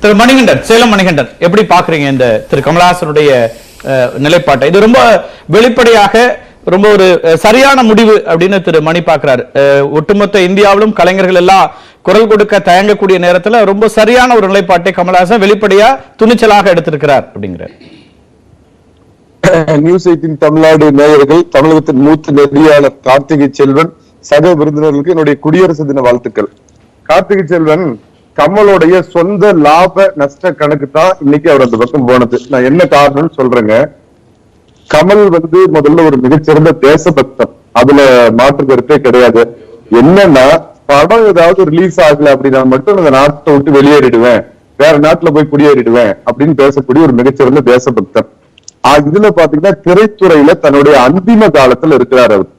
திரு மணிகண்டன், சேலம் மணிகண்டன், எப்படி பாக்குறீங்க இந்த திரு கமலஹாசனுடைய நிலைப்பாட்டை? இது ரொம்ப வெளிப்படையாக ரொம்ப ஒரு சரியான முடிவு அப்படின்னு திரு மணி பாக்குறாரு. ஒட்டுமொத்த இந்தியாவிலும் கலைஞர்கள் எல்லாம் குரல் கொடுக்க தயங்கக்கூடிய நேரத்தில் ரொம்ப சரியான ஒரு நிலைப்பாட்டை கமலஹாசன் வெளிப்படையா துணிச்சலாக எடுத்திருக்கிறார் அப்படிங்கிறார். நியூஸ் 18 தமிழ்நாடு நேயர்கள், தமிழகத்தின் மூத்த நெறியாளர் கார்த்திகை செல்வன், சக விருந்தினர்களுக்கு என்னுடைய குடியரசு தின வாழ்த்துக்கள். கார்த்திகை செல்வன் கமலோடைய சொந்த லாப நஷ்ட கணக்கு தான் இன்னைக்கு அவர் அந்த பக்கம் போனது. நான் என்ன காரணம்னு சொல்றேங்க. கமல் முதல்ல ஒரு மிகச்சிறந்த தேசபக்தன், அதுல மாற்று கருத்தே கிடையாது. என்னன்னா படம் ஏதாவது ரிலீஸ் ஆகல அப்படின்னா மட்டும் அந்த நாட்டை விட்டு வெளியேறிடுவேன், வேற நாட்டுல போய் குடியேறிடுவேன் அப்படின்னு பேசக்கூடிய ஒரு மிகச்சிறந்த தேசபக்தன். இதுல பாத்தீங்கன்னா திரைத்துறையில தன்னுடைய அந்திம காலத்துல இருக்கிறார். அவர்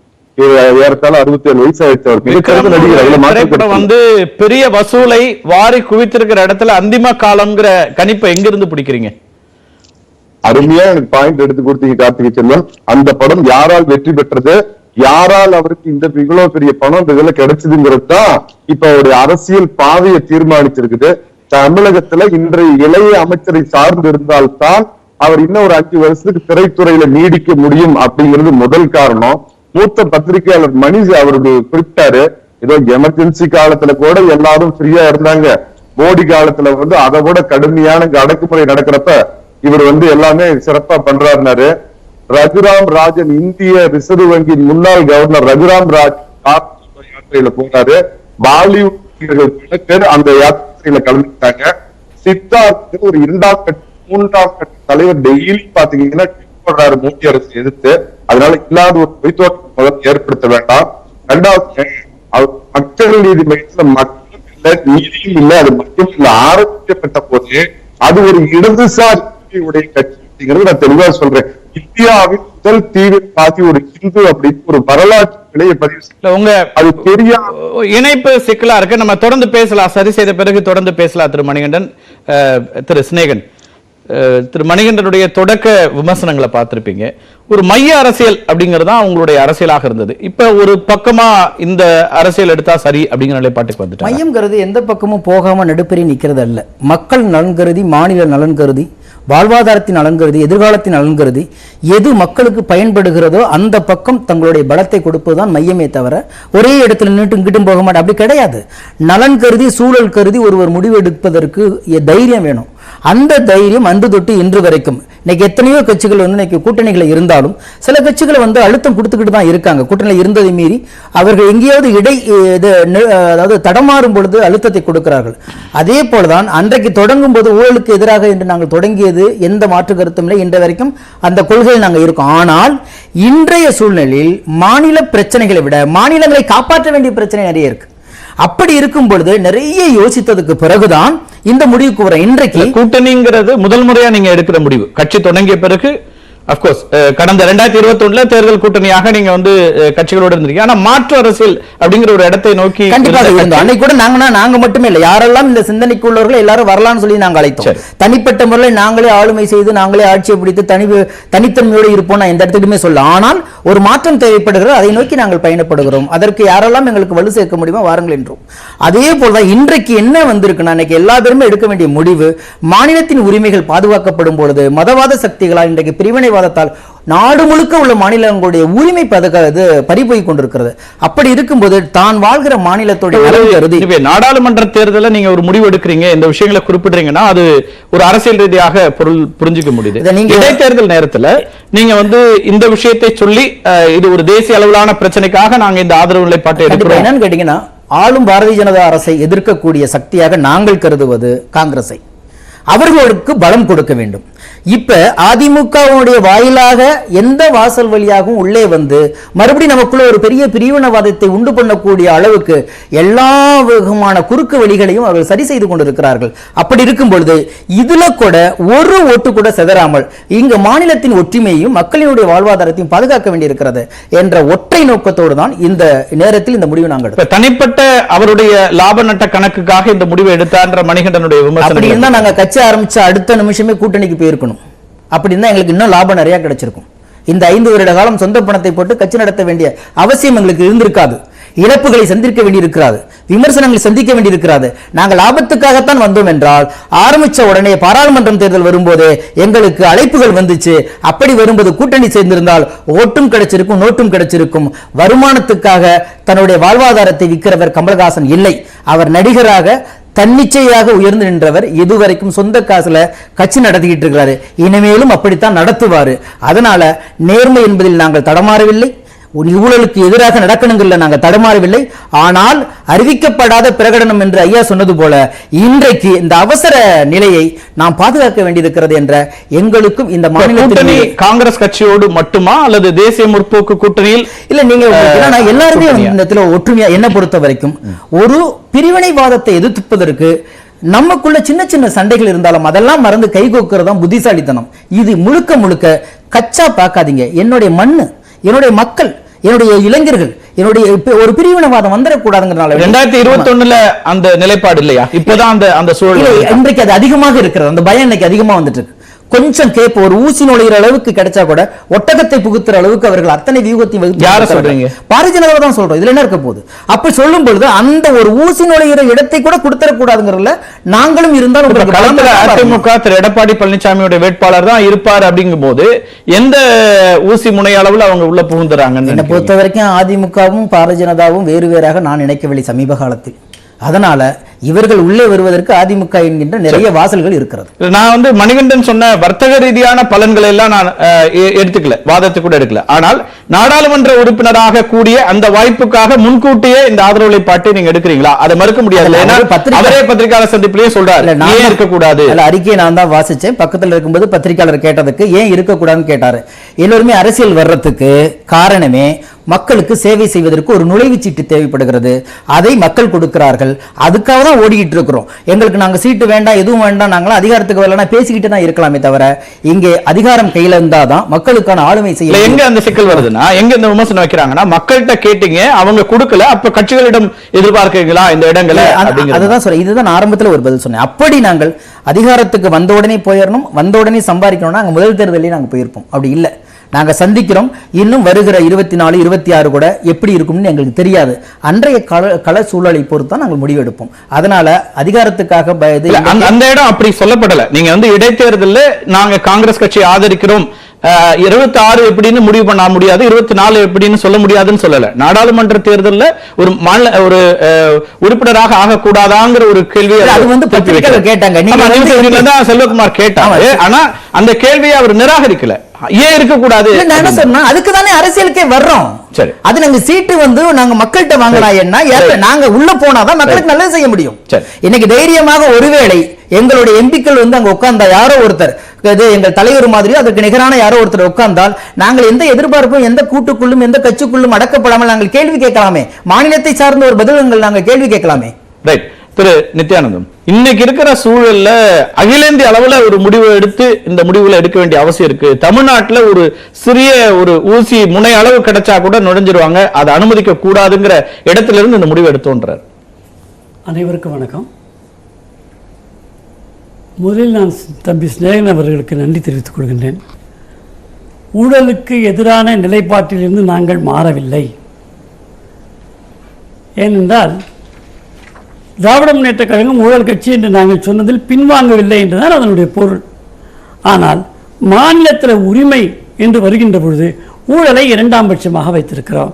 ஏறத்தாழ 67 வயசு ஆயிடுச்சு. அவர் மிகச்சிறந்த நடிகர். பெரிய வசூலை வாரி குவித்திருக்கிற இடத்துல அந்திம காலம்ங்கிற கணிப்பை எங்க இருந்து பிடிக்கிறீங்க? அருமையா எனக்கு பாயிண்ட் எடுத்து கொடுத்தீங்க கார்த்திகை செல்வன். அந்த படம் யாரால் வெற்றி பெற்றது, யாரால் அவருக்கு இந்த இவ்வளவு பெரிய பணம் இதுல கிடைச்சதுங்கிறது தான் இப்ப அவருடைய அரசியல் பாதையை தீர்மானிச்சிருக்குது. தமிழகத்துல இன்றைய இளைய அமைச்சரை சார்ந்து இருந்தால்தான் அவர் இன்னும் ஒரு 5 வருஷத்துக்கு திரைத்துறையில நீடிக்க முடியும் அப்படிங்கிறது முதல் காரணம். மூத்த பத்திரிகையாளர் மணி அவருக்கு குறிப்பிட்டாரு, ஏதோ எமர்ஜென்சி காலத்துல கூட எல்லாரும் ஃப்ரீயா இருந்தாங்க, மோடி காலத்துல அதை விட கடுமையான அடக்குமுறை நடக்கிறப்ப இவர் எல்லாமே சிறப்பா பண்றாருனாரு. ரகுராம் ராஜன், இந்திய ரிசர்வ் வங்கியின் முன்னாள் கவர்னர் ரகுராம் ராஜ் யாத்திரையில போனாரு. பாலிவுட் அந்த யாத்திரையில கலந்துட்டாங்க. சித்தார்த்து ஒரு 2ஆம் கட்ட 3ஆம் கட்ட தலைவர் டெய்லி பாத்தீங்கன்னா போடுறாரு மோடி அரசு எதிர்த்து. அதனால இல்லாத ஒரு பொய்த்தோட்டம் முதல் ஏற்படுத்த வேண்டாம். 2வது, அவர் மக்கள் நீதி மையத்துல மக்களும் இல்ல நீதியும் இல்லை, அது மட்டும் இல்ல ஆரம்பிக்கப்பட்ட போது அது ஒரு இடதுசாரி உடைய கட்சி அப்படிங்கிறது நான் தெளிவா சொல்றேன். இந்தியாவின் முதல் தீவிரவாதி ஒரு ஹிந்து அப்படின்னு ஒரு வரலாற்று நிலையை பதிவு செய்ய உங்க அது பெரிய இணைப்பு சிக்கலா இருக்கு. நம்ம தொடர்ந்து பேசலாம், சரி செய்த பிறகு தொடர்ந்து பேசலாம். திரு மணிகண்டன், திரு சிநேகன், திரு மணிகண்டனுடைய தொடக்க விமர்சனங்களை பார்த்திருப்பீங்க. ஒரு மைய அரசியல் அப்படிங்கிறது தான் அவங்களுடைய அரசியலாக இருந்தது. இப்ப ஒரு பக்கமா இந்த அரசியல் எடுத்தா சரி அப்படிங்கிற நிலைப்பாட்டுக்கு வந்துட்டு மையம் கருதி எந்த பக்கமும் போகாம நடுப்பெறி நிக்கிறது அல்ல. மக்கள் நலன் கருதி, மாநில நலன் கருதி, வாழ்வாதாரத்தின் நலன் கருதி, எதிர்காலத்தின் நலன் கருதி எது மக்களுக்கு பயன்படுகிறதோ அந்த பக்கம் தங்களுடைய பலத்தை கொடுப்பதுதான் மையமே தவிர ஒரே இடத்துல நின்று இங்கிட்டும் போக மாட்டேன் அப்படி கிடையாது. நலன் கருதி, சூழல் கருதி ஒருவர் முடிவு எடுப்பதற்கு தைரியம் வேணும். அந்த தைரியம் அன்று தொட்டு இன்று வரைக்கும் இன்னைக்கு எத்தனையோ கட்சிகள் இன்னைக்கு கூட்டணிகளை இருந்தாலும் சில கட்சிகளை அழுத்தம் கொடுத்துக்கிட்டு தான் இருக்காங்க. கூட்டணியில் இருந்ததை மீறி அவர்கள் எங்கேயாவது அதாவது தடமாறும் பொழுது அழுத்தத்தை கொடுக்கிறார்கள். அதே போலதான் அன்றைக்கு தொடங்கும் போது ஊழலுக்கு எதிராக என்று நாங்கள் தொடங்கியது எந்த மாற்று கருத்தும் இல்லை. இன்று வரைக்கும் அந்த கொள்கையில் நாங்கள் இருக்கோம். ஆனால் இன்றைய சூழ்நிலையில் மாநில பிரச்சனைகளை விட மாநிலங்களை காப்பாற்ற வேண்டிய பிரச்சனை நிறைய இருக்கு. அப்படி இருக்கும் பொழுது நிறைய யோசித்ததுக்கு பிறகுதான் இந்த முடிவுக்கு வர. இன்றைக்கு கூட்டணிங்கிறது முதல் முறையா நீங்க எடுக்கிற முடிவு. கட்சி தொடங்கிய பிறகு அப்கோர்ஸ் கடந்த 2021 தேர்தல் கூட்டணியாக நீங்க கட்சிகளோடு இருந்திருக்கீங்க. ஆனா மாற்று அரசியல் அப்படிங்கிற ஒரு இடத்தை நோக்கி கண்டிப்பாக இருந்தோம். அன்னைக்கு கூட நாங்க மட்டுமே இல்லை, யாரெல்லாம் இந்த சிந்தனைக்கு உள்ளவர்கள் எல்லாரும் வரலாம்னு சொல்லி நாங்கள் அழைத்தோம். தனிப்பட்ட முறையில் நாங்களே ஆளுமை செய்து நாங்களே ஆட்சியை பிடித்து தனித்தன்மையோடு இருப்போம் நான் எந்த இடத்துக்குமே சொல்ல. ஆனால் ஒரு மாற்றம் தேவைப்படுகிறது, அதை நோக்கி நாங்கள் பயணப்படுகிறோம். அதற்கு யாரெல்லாம் எங்களுக்கு வலு சேர்க்க முடியுமோ வாருங்கள் என்றும். அதே போலதான் இன்றைக்கு என்ன வந்திருக்குன்னா இன்னைக்கு எல்லா பேருமே எடுக்க வேண்டிய முடிவு மாநிலத்தின் உரிமைகள் பாதுகாக்கப்படும் பொழுது மதவாத சக்திகளால் இன்றைக்கு பிரிவினை நாடு முழுக்க உள்ள மாநிலங்களுடைய உரிமை பறிபோய் கொண்டிருக்கிறது. அப்படி இருக்கும்போது தான் வாழ்கிற மாநிலத்தோட நாடாளுமன்ற தேர்தலில் நீங்க ஒரு முடிவு எடுக்கிறீங்க, இந்த விஷயங்களை குறிப்பிடுறீங்கன்னா அது ஒரு அரசியல் ரீதியாக புரிஞ்சுக்க முடியுது. இடைத்தேர்தல் நேரத்தில் நீங்க இந்த விஷயத்தை சொல்லி இது ஒரு தேசிய அளவிலான பிரச்சனைக்காக நாங்க இந்த ஆதரவு நிலைப்பாட்டை எடுக்கிறோம். என்னன்னு கேட்டீங்கன்னா ஆளும் பாரதிய ஜனதா அரசை எதிர்க்கக்கூடிய சக்தியாக நாங்கள் கருதுவது காங்கிரஸை. அவர்களுக்கு பலம் கொடுக்க வேண்டும். இப்ப அதிமுகவுடைய வாயிலாக எந்த வாசல் வழியாகவும் உள்ளே மறுபடியும் நமக்குள்ள ஒரு பெரிய பிரிவினவாதத்தை உண்டு பண்ணக்கூடிய அளவுக்கு எல்லா விதமான குறுக்கு வழிகளையும் அவர்கள் சரி செய்து கொண்டிருக்கிறார்கள். அப்படி இருக்கும் பொழுது இதுல கூட ஒரு ஓட்டு கூட செதறாமல் இங்கு மாநிலத்தின் ஒற்றுமையையும் மக்களினுடைய வாழ்வாதாரத்தையும் பாதுகாக்க வேண்டியிருக்கிறது என்ற ஒற்றை நோக்கத்தோடு தான் இந்த நேரத்தில் இந்த முடிவு நாங்கள் எடுத்தோம். தனிப்பட்ட அவருடைய லாப நட்ட கணக்குக்காக இந்த முடிவை எடுத்தார் மணிகண்டனுடைய விமர்சனம். நாங்க கட்சி ஆரம்பிச்ச அடுத்த நிமிஷமே கூட்டணிக்கு போயிருக்கணும். அப்படின்னா எங்களுக்கு இன்னும் லாபம் நிறைய கிடைச்சிருக்கும். இந்த 5 வருட காலம் சொந்த பணத்தை போட்டு கட்சி நடத்த வேண்டிய அவசியம் எங்களுக்கு இருந்திருக்காது. இழப்புகளை சந்திக்க வேண்டியிருக்கிறது, விமர்சனங்களை சந்திக்க வேண்டியிருக்கிறது. நாங்கள் லாபத்துக்காகத்தான் வந்தோம் என்றால் ஆரம்பிச்ச உடனே பாராளுமன்றம் தேர்தல் வரும்போது எங்களுக்கு அழைப்புகள் வந்துச்சு. அப்படி வரும்போது கூட்டணி சேர்ந்திருந்தால் ஓட்டும் கிடைச்சிருக்கும், நோட்டும் கிடைச்சிருக்கும். வருமானத்துக்காக தன்னுடைய வாழ்வாதாரத்தை விற்கிறவர் கமலஹாசன் இல்லை. அவர் நடிகராக தன்னிச்சையாக உயர்ந்து நின்றவர். இதுவரைக்கும் சொந்த காசுல கட்சி நடத்திக்கிட்டு இருக்கிறாரு. இனிமேலும் அப்படித்தான் நடத்துவாரு. அதனால நேர்மை என்பதில் நாங்கள் தடமாறவில்லை, ஊழலுக்கு எதிராக நடக்கணுங்கள்ல நாங்கள் தடமாறவில்லை. ஆனால் அறிவிக்கப்படாத பிரகடனம் என்று ஐயா சொன்னது போல இன்றைக்கு இந்த அவசர நிலையை நாம் பாதுகாக்க வேண்டியிருக்கிறது என்ற எங்களுக்கும் இந்த மாநிலத்தில் காங்கிரஸ் கட்சியோடு மட்டுமா அல்லது தேசிய முற்போக்கு கூட்டணியில் இல்ல நீங்க எல்லாருமே இந்த ஒற்றுமையா என்ன பொறுத்த வரைக்கும் ஒரு பிரிவினைவாதத்தை எதிர்ப்பதற்கு நமக்குள்ள சின்ன சின்ன சண்டைகள் இருந்தாலும் அதெல்லாம் மறந்து கைகோக்குறதா புத்திசாலித்தனம். இது முழுக்க முழுக்க கச்சா பார்க்காதீங்க. என்னுடைய மண்ணு, என்னுடைய மக்கள், என்னுடைய இளைஞர்கள், என்னுடைய ஒரு பிரிவினவாதம் வந்துடக்கூடாதுங்கிறனால 2021 அந்த நிலைப்பாடு இல்லையா? இப்பதான் அந்த சூழல் இன்றைக்கு அது அதிகமாக இருக்கிறது. அந்த பயம் இன்னைக்கு அதிகமா வந்துட்டு இருக்கு. கொஞ்சம் கேப் ஒரு ஊசி நுழைகிற அளவுக்கு கிடைச்சா கூட ஒட்டகத்தை புகுத்துற அளவுக்கு அவர்கள் அத்தனை வியூகத்தையும் யார சொல்றீங்க? பாரதிய ஜனதா தான் சொல்றோம். இதுல என்ன இருக்க போகுது? அப்ப சொல்லும் பொழுது அந்த ஒரு ஊசி நுழைகிற இடத்தை கூட கொடுத்துடக்கூடாதுங்கிறதுல நாங்களும் இருந்தாலும் அதிமுக திரு எடப்பாடி பழனிசாமியோட வேட்பாளர் தான் இருப்பார். அப்படிங்கும் போது எந்த ஊசி முனை அளவில் அவங்க உள்ள புகுந்துறாங்க? என்னை பொறுத்த வரைக்கும் அதிமுகவும் பாரதிய ஜனதாவும் வேறு வேறாக நான் நினைக்கவில்லை சமீப காலத்தில். அதனால இவர்கள் உள்ளே வருவதற்கு அதிமுக என்கின்ற நிறைய வாசல்கள் இருக்கிறது. நான் மணிகண்டன் சொன்ன வர்த்தக ரீதியான பலன்களை எல்லாம் நான் எடுத்துக்கல, வாதத்தை கூட எடுக்கல. ஆனால் நாடாளுமன்ற உறுப்பினராக கூடிய அந்த வாய்ப்புக்காக முன்கூட்டியே இந்த ஆதரவு பாட்டு நீங்க எடுக்கிறீங்களா? அதை மறுக்க முடியாது. அவரே பத்திரிகையாளர் சந்திப்பிலேயே சொல்றாரு ஏன் இருக்கக்கூடாது. அறிக்கையை நான் தான் வாசிச்சேன். பக்கத்தில் இருக்கும்போது பத்திரிகையாளர் கேட்டதுக்கு ஏன் இருக்கக்கூடாதுன்னு கேட்டாரு. எல்லோருமே அரசியல் வர்றதுக்கு காரணமே மக்களுக்கு சேவை செய்வதற்கு ஒரு நுழைவுச்சீட்டு தேவைப்படுகிறது. அதை மக்கள் கொடுக்கிறார்கள். அதுக்காக தான் ஓடிக்கிட்டு இருக்கிறோம். எங்களுக்கு நாங்க சீட்டு வேண்டாம், எதுவும் வேண்டாம், நாங்களாம் அதிகாரத்துக்கு வரலன்னா பேசிக்கிட்டு தான் இருக்கலாமே தவிர இங்கே அதிகாரம் கையில இருந்தாதான் மக்களுக்கான ஆளுமை செய்ய. எங்க அந்த சிக்கல் வருதுன்னா, எங்க இந்த விமர்சனம் வைக்கிறாங்கன்னா, மக்கள்கிட்ட கேட்டீங்க, அவங்க கொடுக்கல, அப்ப கட்சிகளிடம் எதிர்பார்க்கிறீங்களா இந்த இடங்களை? அதுதான் சொல்றேன். இதுதான் ஆரம்பத்தில் ஒரு பதில் சொன்னேன். அப்படி நாங்கள் அதிகாரத்துக்கு வந்த உடனே போயிடணும், வந்த உடனே சம்பாதிக்கணும்னா அங்க முதல் தேர்தலே நாங்க போயிருப்போம். அப்படி இல்லை. நாங்க சந்திக்கிறோம். இன்னும் வருகிற 24, 26 கூட எப்படி இருக்கும்னு எங்களுக்கு தெரியாது. அன்றைய கள சூழலை பொறுத்து தான் நாங்கள் முடிவெடுப்போம். அதனால அதிகாரத்துக்காக அந்த இடம் அப்படி சொல்லப்படல. நீங்க இடைத்தேர்தலில் நாங்க காங்கிரஸ் கட்சியை ஆதரிக்கிறோம், 26 எப்படின்னு முடிவு பண்ண முடியாது, 24 எப்படின்னு சொல்ல முடியாதுன்னு சொல்லல. நாடாளுமன்ற தேர்தலில் ஒரு ஒரு உறுப்பினராக ஆகக்கூடாதாங்கிற ஒரு கேள்வி கேட்டாங்க. செல்வகுமார் கேட்டாங்க. ஆனா அந்த கேள்வியை அவர் நிராகரிக்கல. ஏன் இருக்கக்கூடாது? அதுக்கு தானே அரசியலுக்கே வர்றோம். சரி, அது நாங்க சீட்டு நாங்க மக்கள்கிட்ட வாங்கினா என்ன, நாங்க உள்ள போனாதான் மக்களுக்கு நல்லது செய்ய முடியும். இன்னைக்கு தைரியமாக ஒருவேளை எங்களுடைய எம்பிக்கள் அங்க உட்கார்ந்தா யாரோ ஒருத்தர் எங்கள் தலைவர் மாதிரி அதற்கு நிகரான யாரோ ஒருத்தர் உட்கார்ந்தால் நாங்கள் எந்த எதிர்பார்ப்பும் எந்த கூட்டுக்குள்ளும் எந்த கட்சிக்குள்ளும் அடக்கப்படாமல் நாங்கள் கேள்வி கேட்கலாமே. மாநிலத்தை சார்ந்த ஒரு பதில்கள் நாங்கள் கேள்வி கேட்கலாமே. ரைட். திரு நித்யானந்தம், இன்னைக்கு இருக்கிற சூழல்ல அகில இந்திய அளவுல ஒரு முடிவு எடுத்து இந்த முடிவுல எடுக்க வேண்டிய அவசியம் இருக்கு. தமிழ்நாட்டுல ஒரு சிறிய ஒரு ஊசி முனை அளவு கிடைச்சா கூட நுழைஞ்சிருவாங்க, அதை அனுமதிக்க கூடாதுங்கிற இடத்துல இருந்து இந்த முடிவு எடுத்தோன்றார். அனைவருக்கும் வணக்கம். முதலில் நான் தம்பி ஸ்நேகன் அவர்களுக்கு நன்றி தெரிவித்துக் கொள்கின்றேன். ஊழலுக்கு எதிரான நிலைப்பாட்டிலிருந்து நாங்கள் மாறவில்லை. ஏனென்றால் திராவிட முன்னேற்ற கழகம் ஊழல் கட்சி என்று நாங்கள் சொன்னதில் பின்வாங்கவில்லை என்றுதான் அதனுடைய பொருள். ஆனால் மாநிலத்தில் உரிமை என்று வருகின்ற பொழுது ஊழலை இரண்டாம் பட்சமாக வைத்திருக்கிறோம்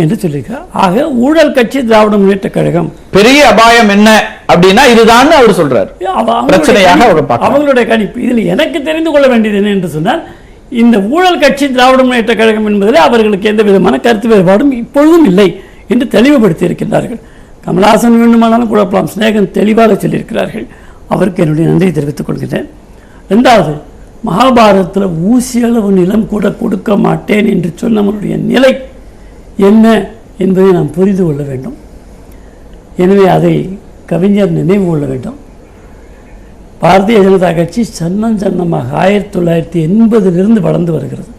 என்று சொல்லியிருக்கிறார். ஆக ஊழல் கட்சி திராவிட முன்னேற்ற கழகம். பெரிய அபாயம் என்ன அப்படின்னா இதுதான் அவர் சொல்றார். அவங்களுடைய கணிப்பு. இதில் எனக்கு தெரிந்து கொள்ள வேண்டியது என்ன என்று சொன்னால், இந்த ஊழல் கட்சி திராவிட முன்னேற்ற கழகம் என்பதில் அவர்களுக்கு எந்த விதமான கருத்து வேறுபாடும் இப்பொழுதும் இல்லை என்று தெளிவுபடுத்தி இருக்கின்றார்கள். கமலஹாசன் வேண்டுமானாலும் குழப்பலாம், ஸ்நேகன் தெளிவாக சொல்லியிருக்கிறார்கள். அவருக்கு என்னுடைய நன்றியை தெரிவித்துக் கொள்கிறேன். ரெண்டாவது, மகாபாரதத்தில் ஊசியளவு நிலம் கூட கொடுக்க மாட்டேன் என்று சொன்னவனுடைய நிலை என்ன என்பதை நாம் புரிந்து கொள்ள வேண்டும். எனவே அதை கவிஞர் நினைவு கொள்ள வேண்டும். பாரதிய ஜனதா கட்சி சன்னமாக 1980 வளர்ந்து வருகிறது.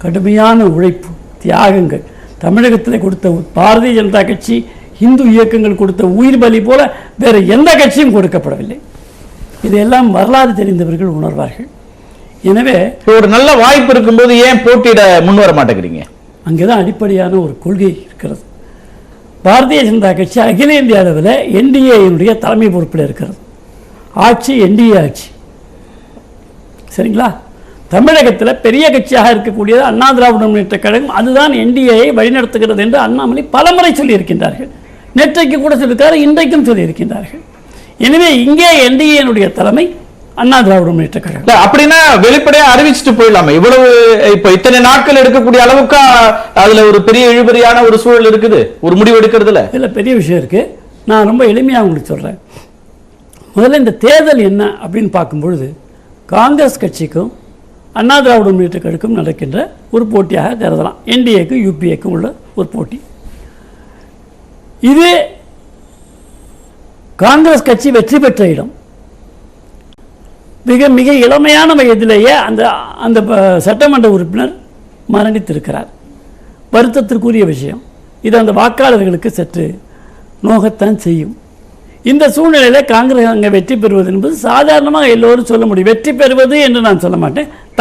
கடுமையான உழைப்பு, தியாகங்கள். தமிழகத்தில் கொடுத்த பாரதிய ஜனதா கட்சி இந்து இயக்கங்கள் கொடுத்த உயிர் பலி போல வேறு எந்த கட்சியும் கொடுக்கப்படவில்லை. இதையெல்லாம் வரலாறு தெரிந்தவர்கள் உணர்வார்கள். எனவே ஒரு நல்ல வாய்ப்பு இருக்கும்போது ஏன் போட்டியிட முன்வர மாட்டேங்கிறீங்க? அங்கேதான் அடிப்படையான ஒரு கொள்கை இருக்கிறது. பாரதிய ஜனதா கட்சி அகில இந்திய அளவில் என்டிஏனுடைய தலைமை பொறுப்பில் இருக்கிறது. ஆட்சி என்டிஏ ஆட்சி. சரிங்களா? தமிழகத்தில் பெரிய கட்சியாக இருக்கக்கூடியது அண்ணா திராவிட முன்னேற்ற கழகம், அதுதான் என்டிஏயை வழிநடத்துகிறது என்று அண்ணாமலை பலமுறை சொல்லியிருக்கின்றார்கள். நேற்றைக்கு கூட சொல்லியிருக்காரு, இன்றைக்கும் சொல்லியிருக்கின்றார்கள். எனவே இங்கே என்டிஏனுடைய தலைமை அண்ணா திராவிட முன்னேற்ற கழகம். அப்படின்னா வெளிப்படையா அறிவிச்சுட்டு போயிடலாமே. இவ்வளவு இப்ப இத்தனை நாட்கள் எடுக்கக்கூடிய அளவுக்கு அதுல ஒரு பெரிய இழுபறியான ஒரு சூழல் இருக்குது, ஒரு முடிவு எடுக்கிறதுல இல்ல பெரிய விஷயம் இருக்கு. நான் ரொம்ப எளிமையாக உங்களுக்கு சொல்றேன். முதல்ல இந்த தேர்தல் என்ன அப்படின்னு பார்க்கும்பொழுது காங்கிரஸ் கட்சிக்கும் அண்ணா திராவிட முன்னேற்ற கழகம் நடக்கின்ற ஒரு போட்டியாக கருதலாம். என்டிஏக்கும் யூபிஏக்கும் உள்ள ஒரு போட்டி. இது காங்கிரஸ் கட்சி வெற்றி பெற்ற இடம். மிக மிக இளமையான வயதிலேயே அந்த சட்டமன்ற உறுப்பினர் மரணித்திருக்கிறார். வருத்தத்திற்குரிய விஷயம். இது அந்த வாக்காளர்களுக்கு சற்று நோகத்தான் செய்யும். இந்த சூழ்நிலையில் காங்கிரஸ் அங்கே வெற்றி பெறுவது என்பது சாதாரணமாக எல்லோரும் சொல்ல முடியும். வெற்றி பெறுவது என்று நான் சொல்ல மாட்டேன்,